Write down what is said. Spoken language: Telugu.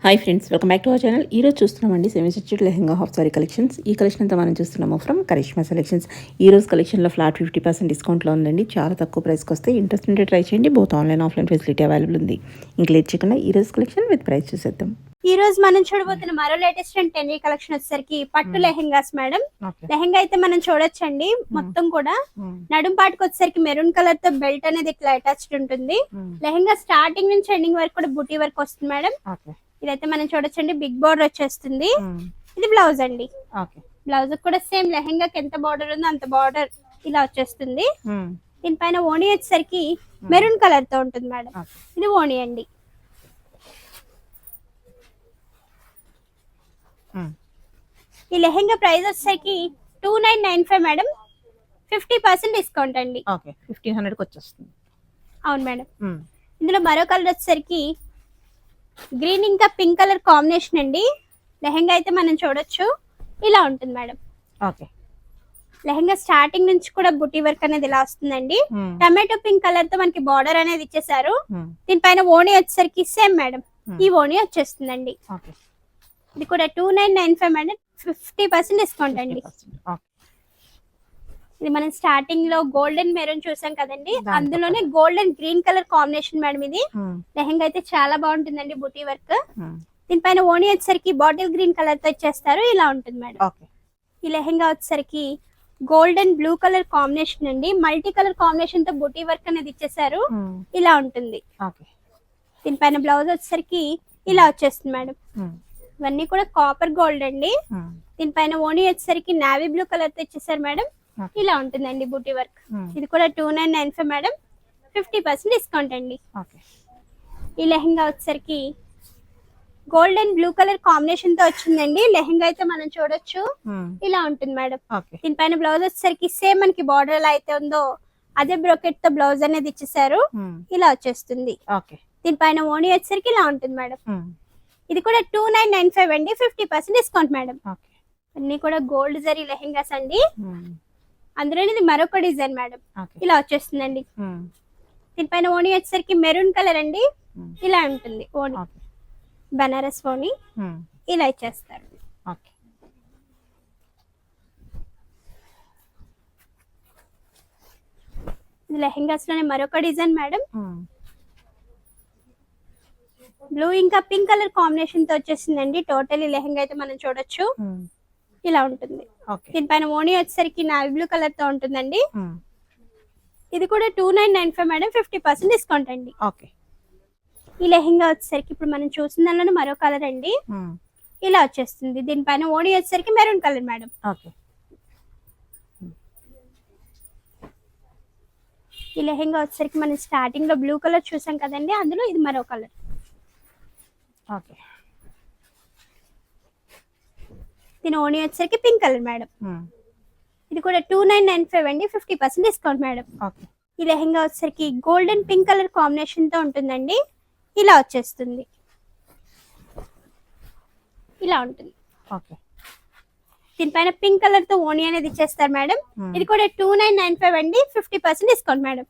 Hi friends, welcome back to our channel. ఈరోజు చూస్తున్నామండి semi stitched lehenga half sorry collections. ఈ కలెక్షన్ అంతా మనం చూస్తున్నాము ఫ్రమ్ కరిష్మా సెలెక్షన్స్. ఈ రోజు కలెక్షన్లో ఫ్లాట్ 50% డిస్కౌంట్లో ఉందండి. చాలా తక్కువ ప్రైస్కి వస్తే ఇంట్రెస్ట్ ఉంటే ట్రై చేయండి. Both online offline facility available ఉంది. ఇంక లేట్ చేయకుండా ఈ రోజు కలెక్షన్ విత్ ప్రైస్ చూసేద్దాం. ఈ రోజు మనం చూడబోతున్న మరో లేటెస్ట్ అండ్ ట్రెండీ కలెక్షన్ వచ్చేసరికి పట్టు లెహెంగాస్ మేడం. లెహెంగా అయితే మనం చూడొచ్చండి. మొత్తం కూడా నడుం పాటుకు వచ్చేసరికి మెరూన్ కలర్ తో బెల్ట్ అనేది ఇట్లా అటాచ్డ్ ఉంటుంది. లెహెంగా స్టార్టింగ్ నుంచి ఎండింగ్ వరకు కూడా బుటీ వర్క్ వస్తుంది మేడం. ఇదైతే మనం చూడొచ్చండి, బిగ్ బార్డర్ వచ్చేస్తుంది. ఇది బ్లౌజ్ అండి. బ్లౌజ్ కూడా సేమ్ లెహెంగాకి ఎంత బార్డర్ ఉందో అంత బార్డర్ ఇలా వచ్చేస్తుంది. దీనిపైన ఓణి వచ్చేసరికి మెరూన్ కలర్ తో ఉంటుంది మేడం. ఇది ఓణి అండి. ఈ లెహెంగా ప్రైస్ వచ్చేసరికి 2995 మేడం. 50% డిస్కౌంట్ అండి. 1500 వచ్చేస్తుంది. అవును మేడం. ఇందులో మరో కలర్ వచ్చేసరికి గ్రీన్ ఇంకా పింక్ కలర్ కాంబినేషన్ అండి. లెహెంగా అయితే మనం చూడొచ్చు, ఇలా ఉంటుంది మేడం. లెహెంగా స్టార్టింగ్ నుంచి కూడా బుటీ వర్క్ అనేది ఇలా వస్తుందండి. టమాటో పింక్ కలర్ తో మనకి బార్డర్ అనేది ఇచ్చేసారు. దీనిపైన ఓణి వచ్చేసరికి సేమ్ మేడం, ఈ ఓణి వచ్చేస్తుందండి. ఇది కూడా 2995 మేడం. 50% డిస్కౌంట్ అండి. ఇది మనం స్టార్టింగ్ లో గోల్డెన్ మెరూన్ చూసాం కదండి, అందులోనే golden green colour combination madam. ఇది లెహెంగా అయితే చాలా బాగుంటుందండి, బుటీ వర్క్. దీనిపైన ఓణి వచ్చేసరికి బాటిల్ గ్రీన్ కలర్ తో ఇచ్చేస్తారు, ఇలా ఉంటుంది మేడం. ఈ లెహెంగా వచ్చేసరికి గోల్డెన్ బ్లూ కలర్ కాంబినేషన్ అండి. మల్టీ కలర్ కాంబినేషన్ తో బుటీ వర్క్ అనేది ఇచ్చేసారు, ఇలా ఉంటుంది. దీనిపైన బ్లౌజ్ వచ్చేసరికి ఇలా వచ్చేస్తుంది మేడం. ఇవన్నీ కూడా కాపర్ గోల్డ్ అండి. దీనిపైన ఓణి వచ్చేసరికి నావీ బ్లూ కలర్ తో ఇచ్చేసారు మేడం, ఇలా ఉంటుందండి బూటీ వర్క్. ఇది కూడా 2995 మేడం. 50% డిస్కౌంట్ అండి. ఈ లెహెంగా వచ్చేసరికి గోల్డెన్ బ్లూ కలర్ కాంబినేషన్ తో వచ్చిందండి. లెహెంగా అయితే మనం చూడొచ్చు, ఇలా ఉంటుంది మేడం. దీనిపైన బ్లౌజ్ వచ్చేసరికి సేమ్ మనకి బార్డర్ ఎలా అయితే ఉందో అదే బ్రోకెట్ తో బ్లౌజ్ అనేది ఇచ్చేసారు, ఇలా వచ్చేస్తుంది. దీనిపైన ఓణి వచ్చేసరికి ఇలా ఉంటుంది మేడం. ఇది కూడా 2995 అండి. 50% డిస్కౌంట్ మేడం. అన్ని కూడా గోల్డ్ జరీ లెహెంగాస్ అండి. అందులో ఇది మరొక డిజైన్ మేడం, ఇలా వచ్చేస్తుందండి. దీనిపైన ఓణి వచ్చేసరికి మెరూన్ కలర్ అండి, ఇలా ఉంటుంది ఓణి. బనారస్ ఓణి ఇలా ఇచ్చేస్తారు. లెహెంగాస్ లోనే మరొక డిజైన్ మేడం. బ్లూ ఇంకా పింక్ కలర్ కాంబినేషన్ తో వచ్చేసిందండి. టోటల్ లెహెంగా అయితే మనం చూడొచ్చు, ఇలా ఉంటుంది. దీనిపైన ఓణి వచ్చేసరికి నావీ బ్లూ కలర్ తో ఉంటుందండి. ఇది కూడా 2995 మేడం. 50% డిస్కౌంట్ అండి. ఈ లెహెంగా వచ్చేసరికి ఇప్పుడు మనం చూసిన దానిలోనే మరో కలర్ అండి, ఇలా వచ్చేస్తుంది. దీనిపైన ఓణి వచ్చేసరికి మెరూన్ కలర్ మేడం. ఈ లెహెంగా వచ్చేసరికి మనం స్టార్టింగ్ లో బ్లూ కలర్ చూసాం కదండి, అందులో ఇది మరో కలర్. దీని ఓణి వచ్చేసరికి పింక్ కలర్ మేడం. ఇది కూడా 2995 అండి. 50% డిస్కౌంట్ మేడం. ఈ లెహెంగా వచ్చేసరికి గోల్డెన్ పింక్ కలర్ కాంబినేషన్ తో ఉంటుందండి, ఇలా వచ్చేస్తుంది, ఇలా ఉంటుంది. దీనిపైన పింక్ కలర్ తో ఓణి అనేది ఇచ్చేస్తారు మేడం. ఇది కూడా 2995 అండి. 50% డిస్కౌంట్ మేడం.